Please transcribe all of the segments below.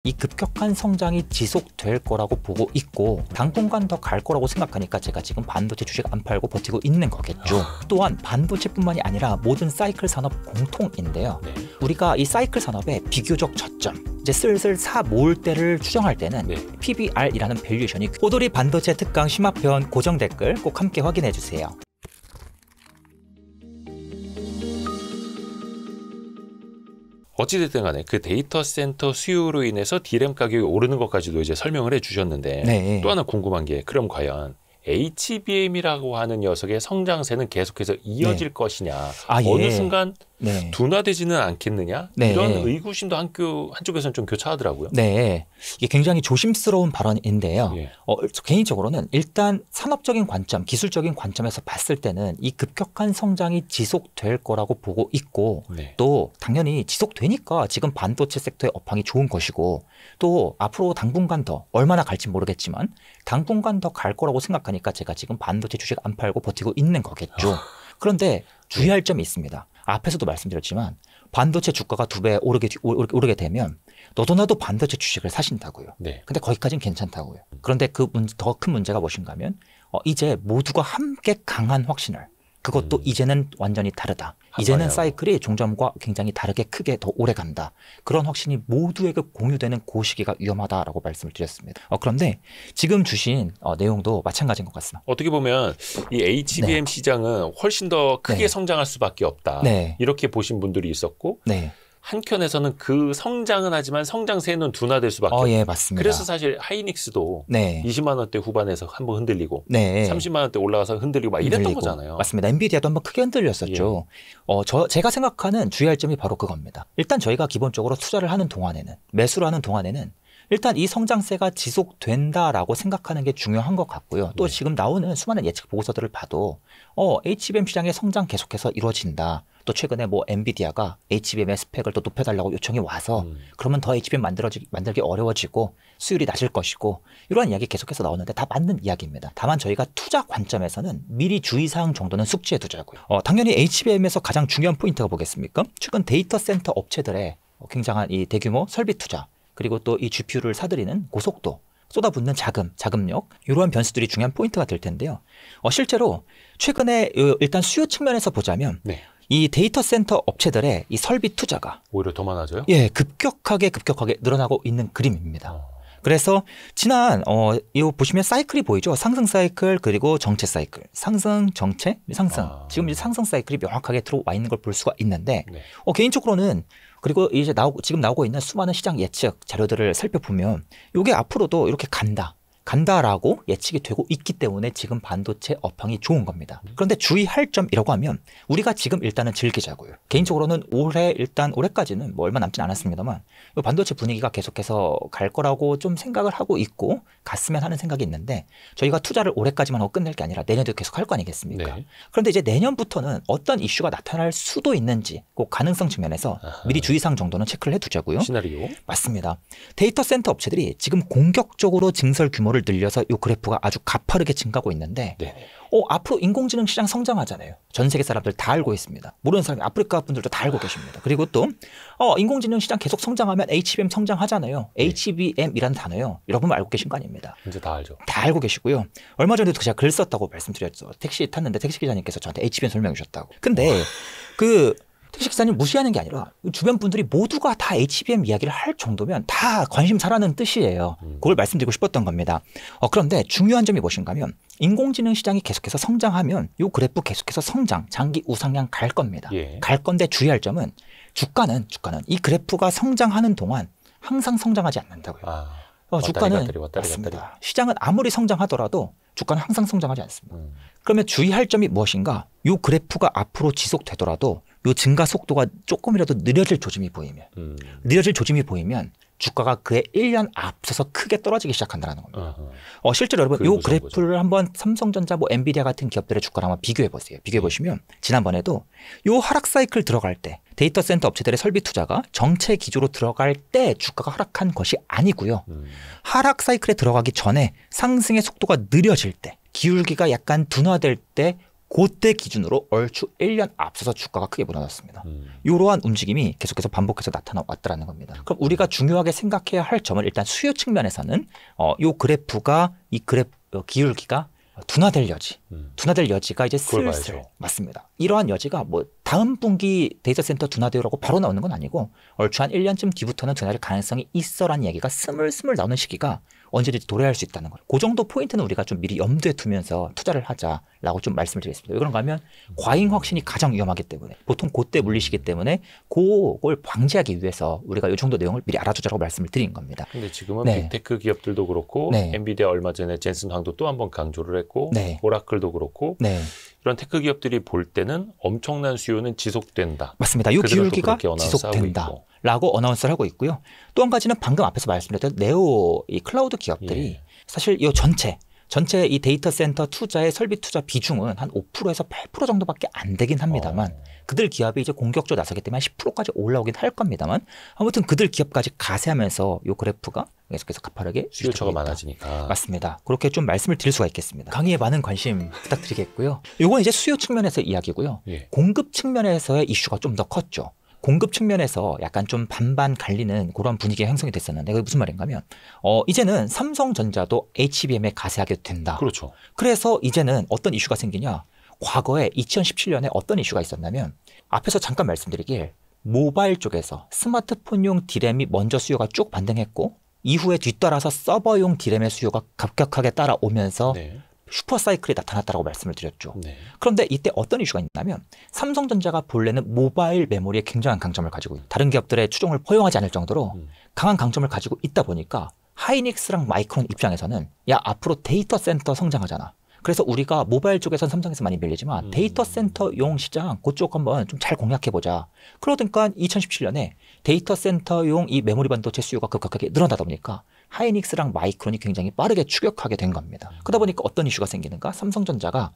이 급격한 성장이 지속될 거라고 보고 있고 당분간 더 갈 거라고 생각하니까 제가 지금 반도체 주식 안 팔고 버티고 있는 거겠죠. 또한 반도체뿐만이 아니라 모든 사이클 산업 공통인데요. 우리가 이 사이클 산업의 비교적 저점, 이제 슬슬 사 모을 때를 추정할 때는 PBR이라는 밸류에이션이 꼬돌이 반도체 특강 심화편 고정 댓글 꼭 함께 확인해 주세요. 어찌됐든 간에 그 데이터 센터 수요로 인해서 D램 가격이 오르는 것까지도 이제 설명을 해주셨는데 또 하나 궁금한 게 그럼 과연 HBM이라고 하는 녀석의 성장세는 계속해서 이어질 것이냐 어느 순간 둔화되지는 않겠느냐 이런 의구심도 한쪽에서는 좀 교차하더라고요. 네, 이게 굉장히 조심스러운 발언인데요. 개인적으로는 일단 산업적인 관점, 기술적인 관점에서 봤을 때는 이 급격한 성장이 지속될 거라고 보고 있고 또 당연히 지속되니까 지금 반도체 섹터의 업황이 좋은 것이고 또 앞으로 당분간 더 얼마나 갈지 모르겠지만 당분간 더 갈 거라고 생각하니까 제가 지금 반도체 주식 안 팔고 버티고 있는 거겠죠. 그런데 주의할 점이 있습니다. 앞에서도 말씀드렸지만 반도체 주가가 2배 오르게 되면 너도 나도 반도체 주식을 사신다고요. 근데 거기까지는 괜찮다고요. 그런데 그 더 큰 문제가 무엇인가 하면 이제 모두가 함께 강한 확신을 그것도 이제는 완전히 다르다. 이제는 사이클이 종점과 굉장히 다르게 크게 더 오래 간다. 그런 확신이 모두에게 공유되는 그 시기가 위험하다라고 말씀을 드렸습니다. 그런데 지금 주신 내용도 마찬가지인 것 같습니다. 어떻게 보면 이 HBM 시장은 훨씬 더 크게 성장할 수밖에 없다. 이렇게 보신 분들이 있었고 한켠에서는 그 성장은 하지만 성장세는 둔화될 수밖에 없다. 맞습니다. 그래서 사실 하이닉스도 20만 원대 후반에서 한번 흔들리고 30만 원대 올라가서 흔들리고 막 이랬던 거잖아요. 맞습니다. 엔비디아도 한번 크게 흔들렸었죠. 제가 생각하는 주의할 점이 바로 그겁니다. 일단 저희가 기본적으로 투자를 하는 동안에는 매수를 하는 동안에는 일단 이 성장세가 지속된다라고 생각하는 게 중요한 것 같고요. 또 지금 나오는 수많은 예측 보고서들을 봐도 HBM 시장의 성장 계속해서 이루어진다. 또 최근에 뭐 엔비디아가 HBM의 스펙을 또 높여달라고 요청이 와서 그러면 더 HBM 만들기 어려워지고 수율이 낮을 것이고 이러한 이야기 계속해서 나오는데 다 맞는 이야기입니다. 다만 저희가 투자 관점에서는 미리 주의사항 정도는 숙지해 두자고요. 당연히 HBM에서 가장 중요한 포인트가 뭐겠습니까? 최근 데이터 센터 업체들의 굉장한 이 대규모 설비 투자 그리고 또 이 GPU를 사들이는 고속도 쏟아붓는 자금력 이러한 변수들이 중요한 포인트가 될 텐데요. 실제로 최근에 일단 수요 측면에서 보자면 이 데이터 센터 업체들의 이 설비 투자가 오히려 더 많아져요? 급격하게 늘어나고 있는 그림입니다. 그래서 지난 이거 보시면 사이클이 보이죠. 상승 사이클 그리고 정체 사이클. 상승, 정체, 상승. 지금 이제 상승 사이클이 명확하게 들어와 있는 걸 볼 수가 있는데 개인적으로는 그리고 이제 지금 나오고 있는 수많은 시장 예측 자료들을 살펴보면 이게 앞으로도 이렇게 간다라고 예측이 되고 있기 때문에 지금 반도체 업황이 좋은 겁니다. 그런데 주의할 점이라고 하면 우리가 지금 일단은 즐기자고요. 개인적으로는 올해까지는 뭐 얼마 남진 않았습니다만 이 반도체 분위기가 계속해서 갈 거라고 좀 생각을 하고 있고 갔으면 하는 생각이 있는데 저희가 투자를 올해까지만 하고 끝낼 게 아니라 내년도 계속 할 거 아니겠습니까? 그런데 이제 내년부터는 어떤 이슈가 나타날 수도 있는지 그 가능성 측면에서 미리 주의사항 정도는 체크를 해두자고요. 시나리오? 맞습니다. 데이터 센터 업체들이 지금 공격적으로 증설 규모를 늘려서 이 그래프가 아주 가파르게 증가하고 있는데 앞으로 인공지능 시장 성장하잖아요. 전 세계 사람들 다 알고 있습니다. 모르는 사람이 아프리카 분들도 다 알고 계십니다. 그리고 또 인공지능 시장 계속 성장하면 HBM 성장하잖아요. HBM이라는 단어요. 여러분 알고 계신 거 아닙니다. 이제 다 알죠. 다 알고 계시고요. 얼마 전에도 제가 글 썼다고 말씀드렸죠. 택시 탔는데 택시 기자님께서 저한테 HBM 설명해 주셨다고. 근데 택시 기사님 무시하는 게 아니라 주변 분들이 모두가 다 HBM 이야기를 할 정도면 다 관심사라는 뜻이에요. 그걸 말씀드리고 싶었던 겁니다. 그런데 중요한 점이 무엇인가 하면 인공지능 시장이 계속해서 성장하면 이 그래프 계속해서 장기 우상향 갈 겁니다. 갈 건데 주의할 점은 주가는 이 그래프가 성장하는 동안 항상 성장하지 않는다고요. 주가는 맞습니다. 시장은 아무리 성장하더라도 주가는 항상 성장하지 않습니다. 그러면 주의할 점이 무엇인가? 이 그래프가 앞으로 지속되더라도 이 증가 속도가 조금이라도 느려질 조짐이 보이면 주가가 그의 1년 앞서서 크게 떨어지기 시작한다는 겁니다. 실제로 여러분 이 그래프를 한번 삼성전자, 엔비디아 같은 기업들의 주가를 한번 비교해 보세요. 비교해 보시면 지난번에도 이 하락 사이클 들어갈 때 데이터 센터 업체들의 설비 투자가 정체 기조로 들어갈 때 주가가 하락한 것이 아니고요. 하락 사이클에 들어가기 전에 상승의 속도가 느려질 때 기울기가 약간 둔화될 때 그때 기준으로 얼추 1년 앞서서 주가가 크게 무너졌습니다. 이러한 움직임이 계속해서 반복해서 나타나왔다는 겁니다. 그럼 우리가 중요하게 생각해야 할 점은 일단 수요 측면에서는 이 그래프가 기울기가 둔화될 여지가 이제 슬슬 맞습니다. 이러한 여지가 뭐 다음 분기 데이터 센터 둔화되라고 바로 나오는 건 아니고 얼추 한 1년쯤 뒤부터는 둔화될 가능성이 있어라는 얘기가 스물스물 나오는 시기가 언제든지 도래할 수 있다는 거예요. 그 정도 포인트는 우리가 좀 미리 염두에 두면서 투자를 하자라고 좀 말씀을 드리겠습니다. 왜 그런가 하면 과잉 확신이 가장 위험하기 때문에 보통 그때 물리시기 때문에 그걸 방지하기 위해서 우리가 이 정도 내용을 미리 알아두자라고 말씀을 드린 겁니다. 근데 지금은 빅테크 기업들도 그렇고 엔비디아 얼마 전에 젠슨 황도 또 한 번 강조를 했고 오라클도 그렇고 이런 테크 기업들이 볼 때는 엄청난 수요는 지속된다. 맞습니다. 이 기울기가 지속된다. 라고 어나운스를 하고 있고요. 또 한 가지는 방금 앞에서 말씀드렸던 네오 이 클라우드 기업들이 사실 이 전체 이 데이터 센터 투자의 설비 투자 비중은 한 5%에서 8% 정도밖에 안 되긴 합니다만 그들 기업이 이제 공격적으로 나서기 때문에 10%까지 올라오긴 할 겁니다만 아무튼 그들 기업까지 가세하면서 이 그래프가 계속해서 가파르게 수요처가 많아지니까. 맞습니다. 그렇게 좀 말씀을 드릴 수가 있겠습니다. 강의에 많은 관심 부탁드리겠고요. 이건 이제 수요 측면에서 이야기고요. 공급 측면에서의 이슈가 좀 더 컸죠. 공급 측면에서 약간 좀 반반 갈리는 그런 분위기가 형성이 됐었는데 그게 무슨 말인가 하면 이제는 삼성전자도 HBM에 가세하게 된다. 그렇죠. 그래서 이제는 어떤 이슈가 생기냐. 과거에 2017년에 어떤 이슈가 있었냐면 앞에서 잠깐 말씀드리길 모바일 쪽에서 스마트폰용 D램이 먼저 수요가 쭉 반등했고 이후에 뒤따라서 서버용 D램의 수요가 급격하게 따라오면서 슈퍼사이클이 나타났다고 말씀을 드렸죠. 그런데 이때 어떤 이슈가 있냐면 삼성전자가 본래는 모바일 메모리에 굉장한 강점을 가지고 있다. 다른 기업들의 추종을 허용하지 않을 정도로 강한 강점을 가지고 있다 보니까 하이닉스랑 마이크론 입장에서는 야 앞으로 데이터 센터 성장하잖아. 그래서 우리가 모바일 쪽에선 삼성에서 많이 밀리지만 데이터 센터용 시장 그쪽 한번 좀 잘 공략해보자. 그러니까 2017년에 데이터 센터용 이 메모리 반도체 수요가 급격하게 늘어나다 보니까 하이닉스랑 마이크론이 굉장히 빠르게 추격하게 된 겁니다. 그러다 보니까 어떤 이슈가 생기는가? 삼성전자가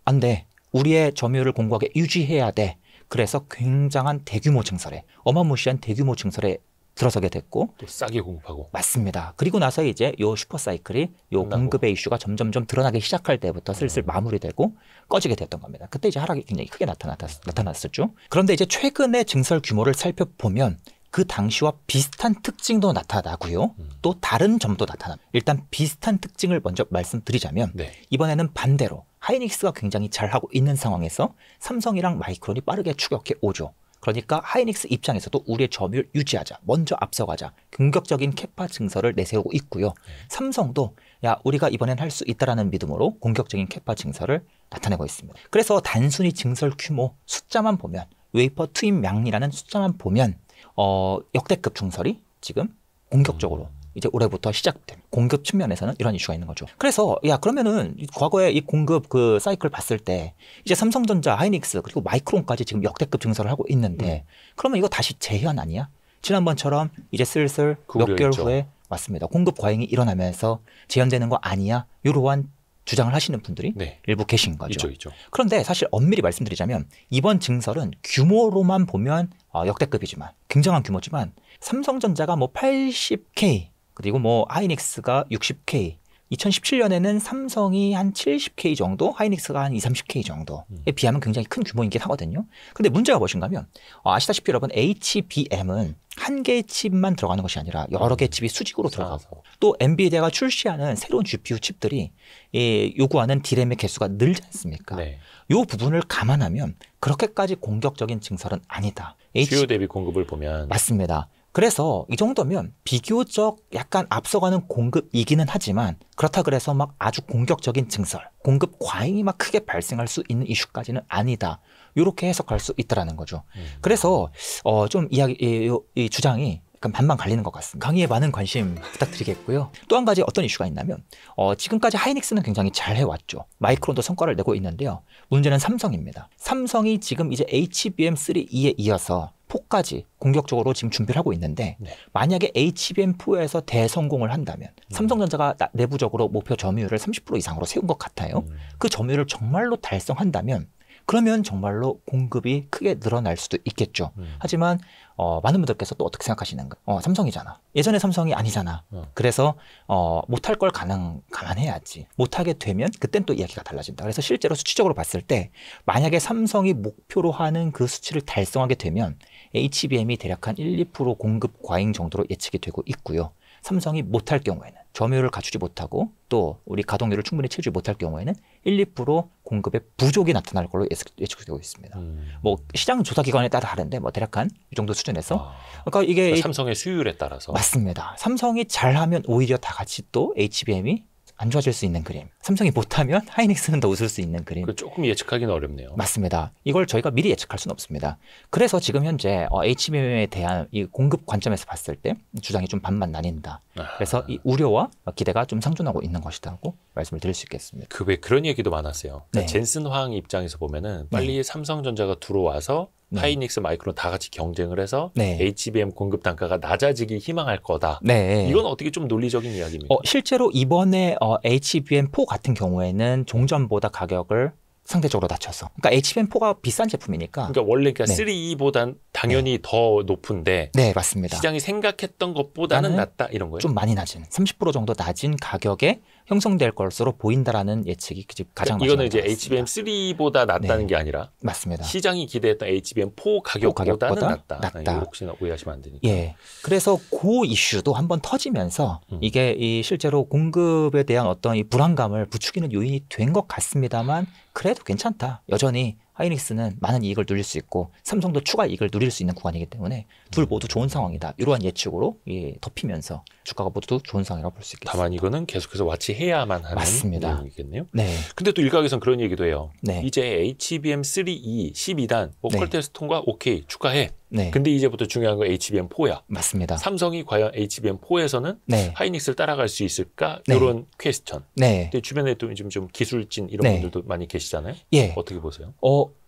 안 돼. 우리의 점유율을 공고하게 유지해야 돼. 그래서 굉장한 대규모 증설에 어마무시한 대규모 증설에 들어서게 됐고 또 싸게 공급하고 맞습니다. 그리고 나서 이제 요 슈퍼사이클이 요 공급의 이슈가 점점점 드러나기 시작할 때부터 슬슬 마무리되고 꺼지게 됐던 겁니다. 그때 이제 하락이 굉장히 크게 나타났었죠. 그런데 이제 최근의 증설 규모를 살펴보면 그 당시와 비슷한 특징도 나타나고요. 또 다른 점도 나타납니다. 일단 비슷한 특징을 먼저 말씀드리자면 이번에는 반대로 하이닉스가 굉장히 잘하고 있는 상황에서 삼성이랑 마이크론이 빠르게 추격해 오죠. 그러니까 하이닉스 입장에서도 우리의 점유율 유지하자. 먼저 앞서가자. 공격적인 캐파 증설을 내세우고 있고요. 삼성도 야 우리가 이번엔 할 수 있다라는 믿음으로 공격적인 캐파 증설을 나타내고 있습니다. 그래서 단순히 증설 규모 숫자만 보면 웨이퍼 투입량이라는 숫자만 보면 역대급 증설이 지금 공격적으로 이제 올해부터 시작된 공급 측면에서는 이런 이슈가 있는 거죠. 그래서 야 그러면은 과거에 이 공급 그 사이클 봤을 때 이제 삼성전자, 하이닉스 그리고 마이크론까지 지금 역대급 증설을 하고 있는데 그러면 이거 다시 재현 아니야? 지난번처럼 이제 슬슬 몇 개월 후에 맞습니다. 공급 과잉이 일어나면서 재현되는 거 아니야? 이러한 주장을 하시는 분들이 일부 계신 거죠. 있죠. 그런데 사실 엄밀히 말씀드리자면 이번 증설은 규모로만 보면 역대급이지만 굉장한 규모지만 삼성전자가 뭐 80K 그리고 뭐 하이닉스가 60K 2017년에는 삼성이 한 70K 정도, 하이닉스가 한 30K 정도에 비하면 굉장히 큰 규모이긴 하거든요. 근데 문제가 무엇인가 하면 아시다시피 여러분 HBM은 한 개의 칩만 들어가는 것이 아니라 여러 개의 칩이 수직으로 들어가고 또 엔비디아가 출시하는 새로운 GPU 칩들이 요구하는 D램의 개수가 늘지 않습니까? 이 부분을 감안하면 그렇게까지 공격적인 증설은 아니다. 수요 대비 공급을 보면 맞습니다. 그래서 이 정도면 비교적 약간 앞서가는 공급이기는 하지만 그렇다 그래서 막 아주 공격적인 증설, 공급 과잉이 막 크게 발생할 수 있는 이슈까지는 아니다. 이렇게 해석할 수 있다라는 거죠. 그래서 좀 이 주장이 약간 반반 갈리는 것 같습니다. 강의에 많은 관심 부탁드리겠고요. 또 한 가지 어떤 이슈가 있냐면 지금까지 하이닉스는 굉장히 잘 해왔죠. 마이크론도 성과를 내고 있는데요. 문제는 삼성입니다. 삼성이 지금 이제 HBM3E에 이어서 4까지 공격적으로 지금 준비를 하고 있는데 만약에 HBM4에서 대성공을 한다면 삼성전자가 내부적으로 목표 점유율을 30% 이상으로 세운 것 같아요. 그 점유율을 정말로 달성한다면 그러면 정말로 공급이 크게 늘어날 수도 있겠죠. 하지만 많은 분들께서 또 어떻게 생각하시는가? 삼성이잖아. 예전에 삼성이 아니잖아. 그래서 못할 걸 감안해야지. 못하게 되면 그땐 또 이야기가 달라진다. 그래서 실제로 수치적으로 봤을 때 만약에 삼성이 목표로 하는 그 수치를 달성하게 되면 HBM이 대략 한 1, 2% 공급 과잉 정도로 예측이 되고 있고요. 삼성이 못할 경우에는 점유율을 갖추지 못하고 또 우리 가동률을 충분히 채우지 못할 경우에는 1, 2% 공급의 부족이 나타날 걸로 예측되고 있습니다. 뭐 시장 조사 기관에 따라 다른데 뭐 대략 한 이 정도 수준에서 그러니까 이게 삼성의 수율에 따라서 맞습니다. 삼성이 잘하면 오히려 다 같이 또 HBM이 안 좋아질 수 있는 그림. 삼성이 못하면 하이닉스는 더 웃을 수 있는 그림. 조금 예측하기는 어렵네요. 맞습니다. 이걸 저희가 미리 예측할 수는 없습니다. 그래서 지금 현재 HBM에 대한 이 공급 관점에서 봤을 때 주장이 좀 반반 나뉜다. 그래서 이 우려와 기대가 좀 상존하고 있는 것이라고 말씀을 드릴 수 있겠습니다. 왜 그런 얘기도 많았어요. 그러니까 네. 젠슨 화학 입장에서 보면은 빨리 삼성전자가 들어와서 하이닉스, 마이크론 다 같이 경쟁을 해서 HBM 공급 단가가 낮아지기 희망할 거다. 이건 어떻게 좀 논리적인 이야기입니까? 실제로 이번에 HBM4 같은 경우에는 종전보다 가격을 상대적으로 낮췄어. 그러니까 HBM4가 비싼 제품이니까. 그러니까 원래 3E보단 당연히 더 높은데. 네, 맞습니다. 시장이 생각했던 것보다는 낮다 이런 거예요? 좀 많이 낮은 30% 정도 낮은 가격에 형성될 것으로 보인다라는 예측이 가장 많이 이거는 이제 HBM3보다 낮다는 게 아니라 맞습니다. 시장이 기대했던 HBM4 가격보다는 낮다. 이거 혹시나 오해하시면 안 되니까. 예. 그래서 그 이슈도 한번 터지면서 이게 이 실제로 공급에 대한 어떤 이 불안감을 부추기는 요인이 된 것 같습니다만 그래도 괜찮다. 여전히 하이닉스는 많은 이익을 누릴 수 있고 삼성도 추가 이익을 누릴 수 있는 구간이기 때문에 둘 모두 좋은 상황이다. 이러한 예측으로 덮이면서 주가가 모두 좋은 상황이라고 볼 수 있겠습니다. 다만 이거는 계속해서 와치해야만 하는 맞습니다. 내용이겠네요. 네. 근데 또 일각에서는 그런 얘기도 해요. 네. 이제 HBM3E 12단 퀄 테스트 통과 오케이 축하해. 네. 근데 이제부터 중요한 건 HBM4야. 맞습니다. 삼성이 과연 HBM4에서는 하이닉스를 따라갈 수 있을까? 네. 이런 퀘스천. 네. 근데 주변에 또 좀 기술진 이런 분들도 많이 계시잖아요. 예. 어떻게 보세요?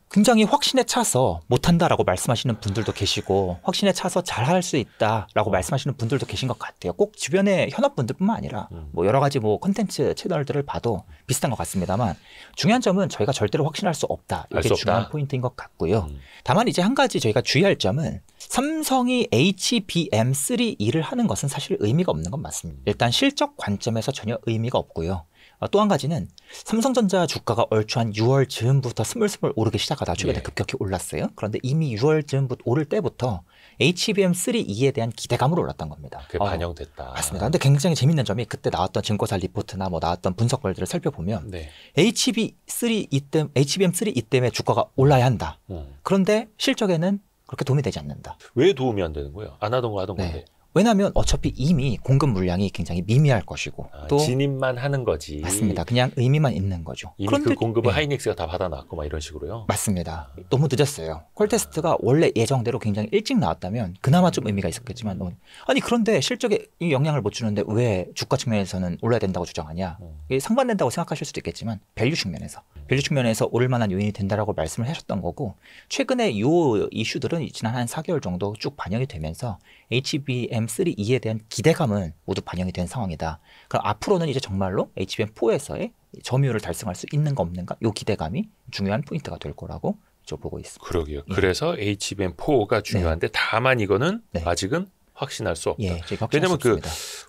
굉장히 확신에 차서 못한다라고 말씀하시는 분들도 계시고 확신에 차서 잘할 수 있다라고 말씀하시는 분들도 계신 것 같아요. 꼭 주변의 현업분들뿐만 아니라 뭐 여러 가지 뭐 콘텐츠 채널들을 봐도 비슷한 것 같습니다만 중요한 점은 저희가 절대로 확신할 수 없다. 이게 중요한 포인트인 것 같고요. 다만 이제 한 가지 저희가 주의할 점은 삼성이 HBM3E를 하는 것은 사실 의미가 없는 건 맞습니다. 일단 실적 관점에서 전혀 의미가 없고요. 또 한 가지는 삼성전자 주가가 얼추 한 6월 즈음부터 스물스물 오르기 시작하다 최근에 급격히 올랐어요. 그런데 이미 6월 즈음부터 오를 때부터 HBM3E에 대한 기대감으로 올랐던 겁니다. 그게 반영됐다. 맞습니다. 근데 굉장히 재밌는 점이 그때 나왔던 증거사 리포트나 뭐 나왔던 분석글들을 살펴보면 HBM3E 때문에 주가가 올라야 한다. 그런데 실적에는 그렇게 도움이 되지 않는다. 왜 도움이 안 되는 거예요? 안 하던 거 하던 건데. 왜냐하면 어차피 이미 공급 물량이 굉장히 미미할 것이고 또 진입만 하는 거지. 맞습니다. 그냥 의미만 있는 거죠. 이미 그런데 그 공급을 하이닉스가 다 받아놨고 막 이런 식으로요. 맞습니다. 너무 늦었어요. 퀄테스트가 원래 예정대로 굉장히 일찍 나왔다면 그나마 좀 의미가 있었겠지만 아니 그런데 실적에 이 영향을 못 주는데 왜 주가 측면에서는 올라야 된다고 주장하냐. 이게 상반된다고 생각하실 수도 있겠지만 밸류 측면에서 오를 만한 요인이 된다라고 말씀을 하셨던 거고 최근에 이 이슈들은 지난 한 4개월 정도 쭉 반영이 되면서 HBM3E에 대한 기대감은 모두 반영이 된 상황이다. 그럼 앞으로는 이제 정말로 HBM4에서의 점유율을 달성할 수 있는가 없는가 이 기대감이 중요한 포인트가 될 거라고 저 보고 있습니다. 그러게요. 그래서 HBM4가 중요한데 다만 이거는 아직은 확신할 수 없다. 왜냐면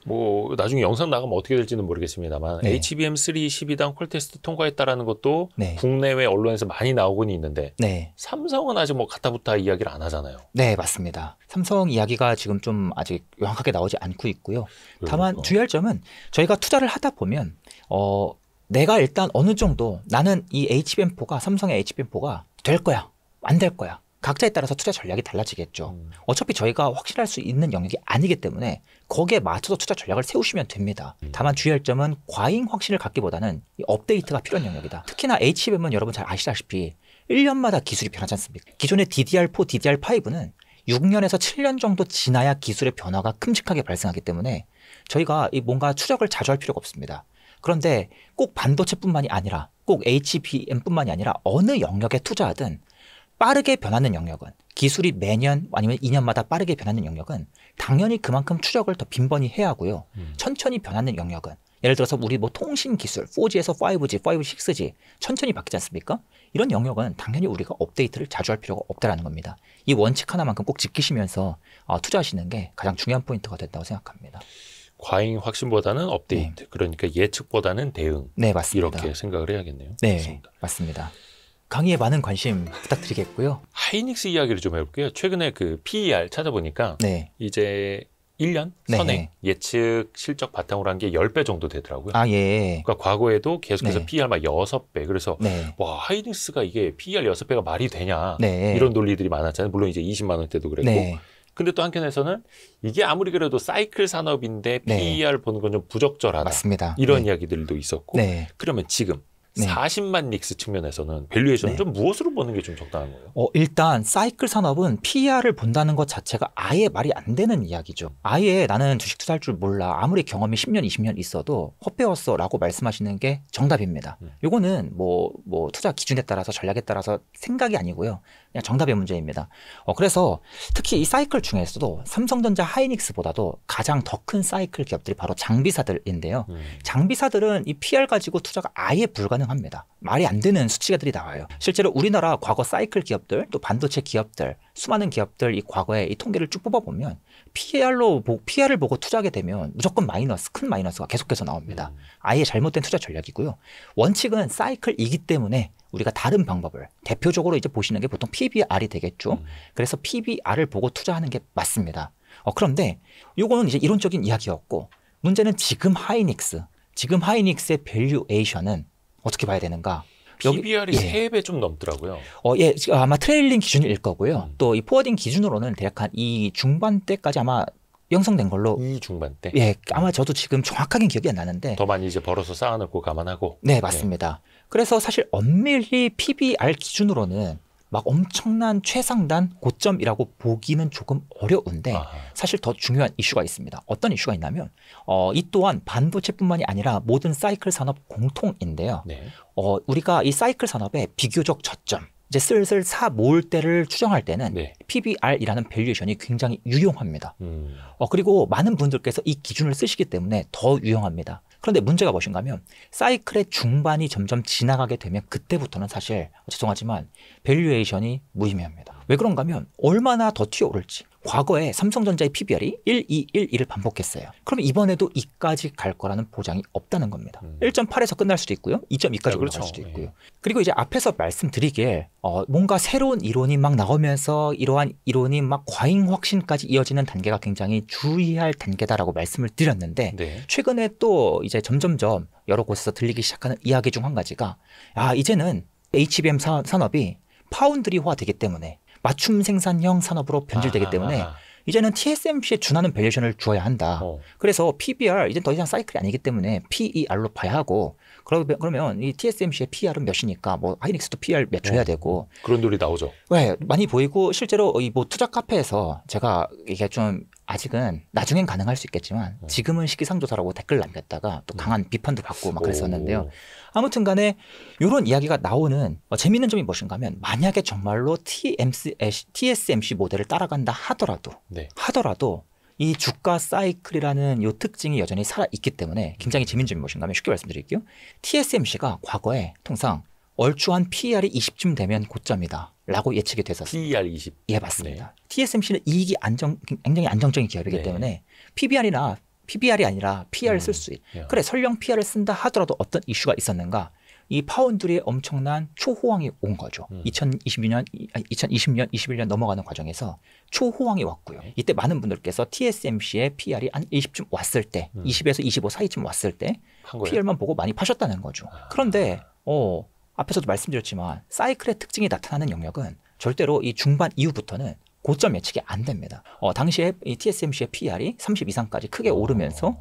뭐 나중에 영상 나가면 어떻게 될지는 모르겠습니다만 HBM3 12단 퀄 테스트 통과했다라는 것도 국내외 언론에서 많이 나오고는 있는데 삼성은 아직 뭐 가타부타 이야기를 안 하잖아요. 네, 맞습니다. 삼성 이야기가 지금 좀 아직 명확하게 나오지 않고 있고요. 다만 주의할 점은 저희가 투자를 하다 보면 내가 일단 어느 정도 나는 이 HBM4가 삼성의 HBM4가 될 거야, 안 될 거야. 각자에 따라서 투자 전략이 달라지겠죠. 어차피 저희가 확실할 수 있는 영역이 아니기 때문에 거기에 맞춰서 투자 전략을 세우시면 됩니다. 다만 주의할 점은 과잉 확신을 갖기보다는 이 업데이트가 필요한 영역이다. 특히나 HBM은 여러분 잘 아시다시피 1년마다 기술이 변하지 않습니까? 기존의 DDR4, DDR5는 6년에서 7년 정도 지나야 기술의 변화가 큼직하게 발생하기 때문에 저희가 뭔가 추적을 자주 할 필요가 없습니다. 그런데 꼭 반도체뿐만이 아니라 꼭 HBM뿐만이 아니라 어느 영역에 투자하든 빠르게 변하는 영역은 기술이 매년 아니면 2년마다 빠르게 변하는 영역은 당연히 그만큼 추적을 더 빈번히 해야 하고요. 천천히 변하는 영역은 예를 들어서 우리 뭐 통신 기술 4G에서 5G, 5G, 6G 천천히 바뀌지 않습니까? 이런 영역은 당연히 우리가 업데이트를 자주 할 필요가 없다라는 겁니다. 이 원칙 하나만큼 꼭 지키시면서 투자하시는 게 가장 중요한 포인트가 된다고 생각합니다. 과잉 확신보다는 업데이트, 네. 그러니까 예측보다는 대응. 네, 맞습니다. 이렇게 생각을 해야겠네요. 네, 맞습니다. 강의에 많은 관심 부탁드리겠고요. 하이닉스 이야기를 좀 해볼게요. 최근에 그 PER 찾아보니까 네. 이제 1년 선행 네. 예측 실적 바탕으로 한 게 10배 정도 되더라고요. 예. 그러니까 과거에도 계속해서 네. PER 막 6배. 그래서 네. 와, 하이닉스가 이게 PER 6배가 말이 되냐. 네. 이런 논리들이 많았잖아요. 물론 이제 20만 원대도 그랬고. 네. 근데 또 한편에서는 이게 아무리 그래도 사이클 산업인데 PER 보는 건 좀 부적절하다. 맞습니다. 이런 이야기들도 있었고. 네. 그러면 지금 40만 닉스 측면에서는 밸류에이션을 좀 무엇으로 보는 게 좀 적당한 거예요? 일단 사이클 산업은 PER을 본다는 것 자체가 아예 말이 안 되는 이야기죠. 아예 나는 주식 투자할 줄 몰라. 아무리 경험이 10년, 20년 있어도 헛배웠어 라고 말씀하시는 게 정답입니다. 요거는 뭐 투자 기준에 따라서 전략에 따라서 생각이 아니고요. 그냥 정답의 문제입니다. 그래서 특히 이 사이클 중에서도 삼성전자 하이닉스보다도 가장 더 큰 사이클 기업들이 바로 장비사들인데요. 장비사들은 이 PR 가지고 투자가 아예 불가능합니다. 말이 안 되는 수치가들이 나와요. 실제로 우리나라 과거 사이클 기업들 또 반도체 기업들 수많은 기업들 이 과거에 이 통계를 쭉 뽑아보면 PR을 보고 투자하게 되면 무조건 마이너스, 큰 마이너스가 계속해서 나옵니다. 아예 잘못된 투자 전략이고요. 원칙은 사이클이기 때문에 우리가 다른 방법을 대표적으로 이제 보시는 게 보통 PBR이 되겠죠. 그래서 PBR을 보고 투자하는 게 맞습니다. 그런데 요거는 이제 이론적인 이야기였고 문제는 지금 하이닉스의 밸류에이션은 어떻게 봐야 되는가? PBR이 3배 좀 넘더라고요. 예, 아마 트레일링 기준일 거고요. 또 이 포워딩 기준으로는 대략 한 이 중반대까지 아마 형성된 걸로. 이 중반대? 예, 아마 저도 지금 정확하게 기억이 안 나는데. 더 많이 이제 벌어서 쌓아놓고 감안하고. 네, 맞습니다. 그래서 사실 엄밀히 PBR 기준으로는 막 엄청난 최상단 고점이라고 보기는 조금 어려운데 사실 더 중요한 이슈가 있습니다. 어떤 이슈가 있냐면 이 또한 반도체뿐만이 아니라 모든 사이클 산업 공통인데요. 네. 우리가 이 사이클 산업의 비교적 저점 이제 슬슬 사 모을 때를 추정할 때는 PBR이라는 밸류에이션이 굉장히 유용합니다. 그리고 많은 분들께서 이 기준을 쓰시기 때문에 더 유용합니다. 그런데 문제가 무엇인가 하면 사이클의 중반이 점점 지나가게 되면 그때부터는 사실 죄송하지만 밸류에이션이 무의미합니다. 왜 그런가 하면 얼마나 더 튀어오를지. 과거에 삼성전자의 PBR이 1, 2, 1, 2를 반복했어요. 그럼 이번에도 2까지 갈 거라는 보장이 없다는 겁니다. 1.8에서 끝날 수도 있고요. 2.2까지 올라갈 수도 있고요. 그리고 이제 앞에서 말씀드리길 뭔가 새로운 이론이 막 나오면서 이러한 이론이 막 과잉 확신까지 이어지는 단계가 굉장히 주의할 단계다라고 말씀을 드렸는데 최근에 또 이제 점점점 여러 곳에서 들리기 시작하는 이야기 중 한 가지가 이제는 HBM 산업이 파운드리화 되기 때문에 맞춤 생산형 산업으로 변질되기 때문에 이제는 TSMC에 준하는 밸류에이션을 주어야 한다. 그래서 PBR 이제 더 이상 사이클이 아니기 때문에 PER로 봐야 하고 그러면 이 TSMC의 PER은 몇이니까 뭐 하이닉스도 PER 몇 줘야 되고 그런 돌이 나오죠. 네, 많이 보이고 실제로 이 뭐 투자 카페에서 제가 이게 좀 아직은 나중엔 가능할 수 있겠지만 지금은 시기상조사라고 댓글 남겼다가 또 강한 비판도 받고 막 그랬었는데요. 아무튼 간에 이런 이야기가 나오는 재미있는 점이 무엇인가 하면 만약에 정말로 TSMC 모델을 따라간다 하더라도 이 주가 사이클이라는 이 특징이 여전히 살아있기 때문에 굉장히 재미있는 점이 무엇인가 하면 쉽게 말씀드릴게요. TSMC가 과거에 통상 얼추한 PER이 20쯤 되면 고점이다 라고 예측이 됐었습니다. PER 20? 예, 맞습니다. TSMC는 이익이 굉장히 안정적인 기업이기 때문에 PBR이 아니라 PER을 쓸 수 있어요. 그래, 설령 PER을 쓴다 하더라도 어떤 이슈가 있었는가? 이 파운드리의 엄청난 초호황이 온 거죠. 2020년, 21년 넘어가는 과정에서 초호황이 왔고요. 이때 많은 분들께서 TSMC의 PER이 한 20쯤 왔을 때, 20에서 25 사이쯤 왔을 때 PER만 보고 많이 파셨다는 거죠. 그런데 앞에서도 말씀드렸지만 사이클의 특징이 나타나는 영역은 절대로 이 중반 이후부터는 고점 예측이 안 됩니다. 당시에 이 TSMC의 PER이 30 이상까지 크게 오르면서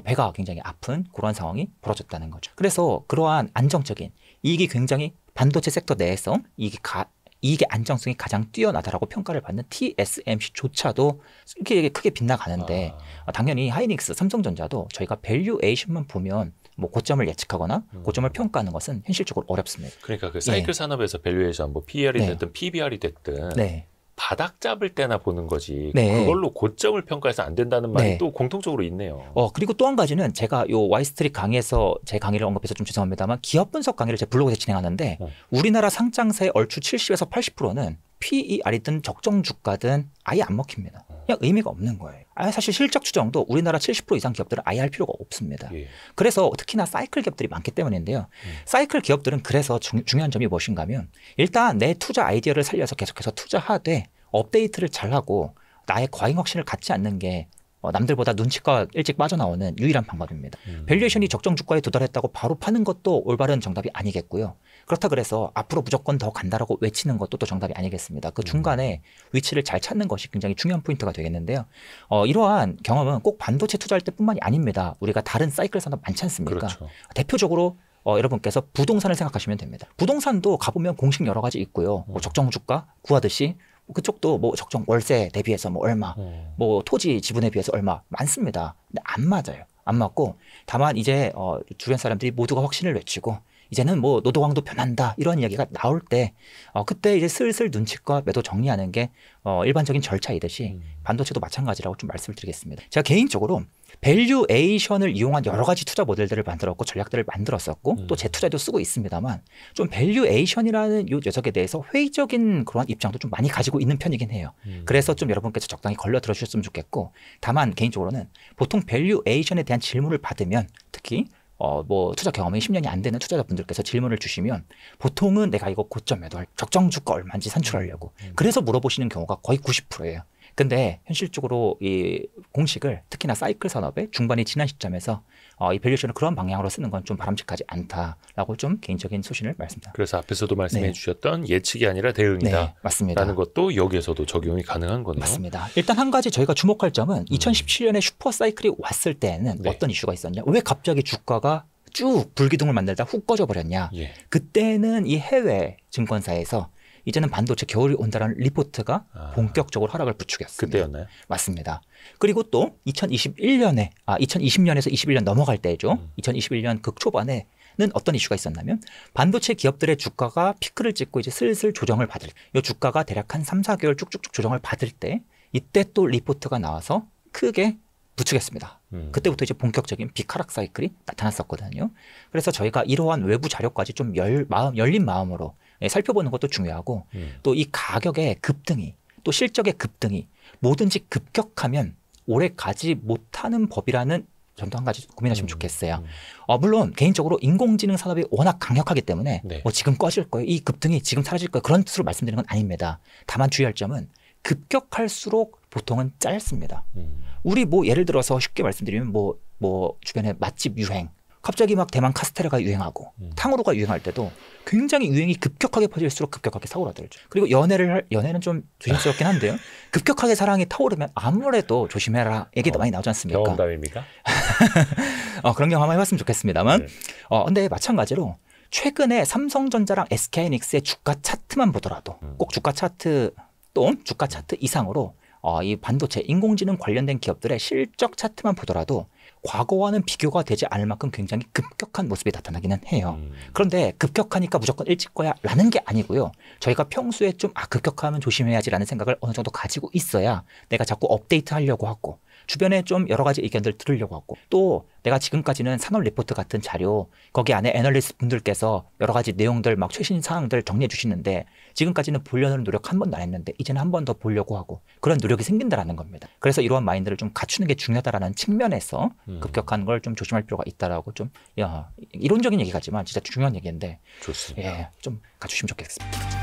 배가 굉장히 아픈 그런 상황이 벌어졌다는 거죠. 그래서 그러한 안정적인 이익이 굉장히 반도체 섹터 내에서 이익의 안정성이 가장 뛰어나다라고 평가를 받는 TSMC조차도 이렇게 크게 빗나가는데 당연히 하이닉스, 삼성전자도 저희가 밸류에이션만 보면 뭐 고점을 예측하거나 고점을 평가하는 것은 현실적으로 어렵습니다. 그러니까 그 사이클 산업에서 밸류에이션 뭐 PER이 됐든 PBR이 됐든 바닥 잡을 때나 보는 거지. 네. 그걸로 고점을 평가해서 안 된다는 말이 네. 또 공통적으로 있네요. 그리고 또 한 가지는 제가 요 와이스트릿 강의에서 제 강의를 언급해서 좀 죄송합니다만 기업 분석 강의를 제 블로그에서 진행하는데 우리나라 상장세 얼추 70에서 80%는 PER이든 적정 주가든 아예 안 먹힙니다. 그냥 의미가 없는 거예요. 사실 실적 추정도 우리나라 70% 이상 기업들은 아예 할 필요가 없습니다. 예. 그래서 특히나 사이클 기업들이 많기 때문인데요. 사이클 기업들은 그래서 중요한 점이 무엇인가 하면 일단 내 투자 아이디어를 살려서 계속해서 투자하되 업데이트를 잘하고 나의 과잉 확신을 갖지 않는 게 남들보다 눈치가 일찍 빠져나오는 유일한 방법입니다. 밸류에이션이 적정 주가에 도달했다고 바로 파는 것도 올바른 정답이 아니겠고요. 그렇다 그래서 앞으로 무조건 더 간다라고 외치는 것도 또 정답이 아니겠습니다. 그 중간에 위치를 잘 찾는 것이 굉장히 중요한 포인트가 되겠는데요. 이러한 경험은 꼭 반도체 투자할 때뿐만이 아닙니다. 우리가 다른 사이클 산업 많지 않습니까? 그렇죠. 대표적으로 여러분께서 부동산을 생각하시면 됩니다. 부동산도 가보면 공식 여러 가지 있고요. 적정 주가 구하듯이 그쪽도 뭐 적정 월세 대비해서 뭐 얼마, 뭐 토지 지분에 비해서 얼마 많습니다. 근데 안 맞아요. 안 맞고 다만 이제 주변 사람들이 모두가 확신을 외치고 이제는 뭐 노동왕도 변한다 이런 이야기가 나올 때 그때 이제 슬슬 눈치과 매도 정리하는 게 일반적인 절차이듯이 반도체도 마찬가지라고 좀 말씀을 드리겠습니다. 제가 개인적으로 밸류에이션을 이용한 여러 가지 투자 모델들을 만들었고 전략들을 만들었었고 또 제 투자에도 쓰고 있습니다만 좀 밸류에이션이라는 이 녀석에 대해서 회의적인 그런 입장도 좀 많이 가지고 있는 편이긴 해요. 그래서 좀 여러분께서 적당히 걸려 들어주셨으면 좋겠고 다만 개인적으로는 보통 밸류에이션에 대한 질문을 받으면 특히 뭐 투자 경험이 10년이 안 되는 투자자분들께서 질문을 주시면 보통은 내가 이거 고점 매도할 적정 주가 얼마인지 산출하려고 그래서 물어보시는 경우가 거의 90%예요. 근데 현실적으로 이 공식을 특히나 사이클 산업의 중반이 지난 시점에서 이 밸류에이션을 그런 방향으로 쓰는 건 좀 바람직하지 않다라고 좀 개인적인 소신을 말씀드립니다. 그래서 앞에서도 말씀해 주셨던 예측이 아니라 대응이다. 네, 맞습니다. 라는 것도 여기에서도 적용이 가능한 거네요. 맞습니다. 일단 한 가지 저희가 주목할 점은 2017년에 슈퍼 사이클이 왔을 때는 어떤 이슈가 있었냐. 왜 갑자기 주가가 쭉 불기둥을 만들다 훅 꺼져 버렸냐. 그때는 이 해외 증권사에서 이제는 반도체 겨울이 온다라는 리포트가 본격적으로 하락을 부추겼습니다. 그때였나요? 맞습니다. 그리고 또 2020년에서 21년 넘어갈 때죠. 2021년 극초반에는 어떤 이슈가 있었냐면 반도체 기업들의 주가가 피크를 찍고 이제 슬슬 조정을 받을 이 주가가 대략 한 3, 4개월 쭉쭉쭉 조정을 받을 때 이때 또 리포트가 나와서 크게 부추겼습니다. 그때부터 이제 본격적인 비하락 사이클이 나타났었거든요. 그래서 저희가 이러한 외부 자료까지 좀 열린 마음으로 살펴보는 것도 중요하고 또 이 가격의 급등이 또 실적의 급등이 뭐든지 급격하면 오래 가지 못하는 법이라는 점도 한 가지 고민하시면 좋겠어요. 물론 개인적으로 인공지능 산업이 워낙 강력하기 때문에 지금 꺼질 거예요. 이 급등이 지금 사라질 거예요. 그런 뜻으로 말씀드리는 건 아닙니다. 다만 주의할 점은 급격할수록 보통은 짧습니다. 우리 뭐 예를 들어서 쉽게 말씀드리면 뭐 주변에 맛집 유행 갑자기 막 대만 카스테라가 유행하고 탕후루가 유행할 때도 굉장히 유행이 급격하게 퍼질수록 급격하게 사고라들죠. 그리고 연애는 좀 조심스럽긴 한데요. 급격하게 사랑이 타오르면 아무래도 조심해라 얘기도 많이 나오지 않습니까? 경험담입니까? 그런 경험 한번 해봤으면 좋겠습니다만 근데 마찬가지로 최근에 삼성전자랑 SK하이닉스의 주가 차트만 보더라도 꼭 주가 차트 또 주가 차트 이상으로 이 반도체 인공지능 관련된 기업들의 실적 차트만 보더라도 과거와는 비교가 되지 않을 만큼 굉장히 급격한 모습이 나타나기는 해요. 그런데 급격하니까 무조건 일찍 거야 라는 게 아니고요. 저희가 평소에 좀 급격하면 조심해야지라는 생각을 어느 정도 가지고 있어야 내가 자꾸 업데이트 하려고 하고 주변에 좀 여러 가지 의견들 들으려고 하고 또 내가 지금까지는 산업 리포트 같은 자료 거기 안에 애널리스트 분들께서 여러 가지 내용들 막 최신 사항들 정리해 주시는데 지금까지는 보려는 노력 한 번도 안 했는데 이제는 한 번 더 보려고 하고 그런 노력이 생긴다라는 겁니다. 그래서 이러한 마인드를 좀 갖추는 게 중요하다라는 측면에서 급격한 걸 좀 조심할 필요가 있다라고 좀 이론적인 얘기가지만 진짜 중요한 얘기인데 좋습니다. 좀 갖추시면 좋겠습니다.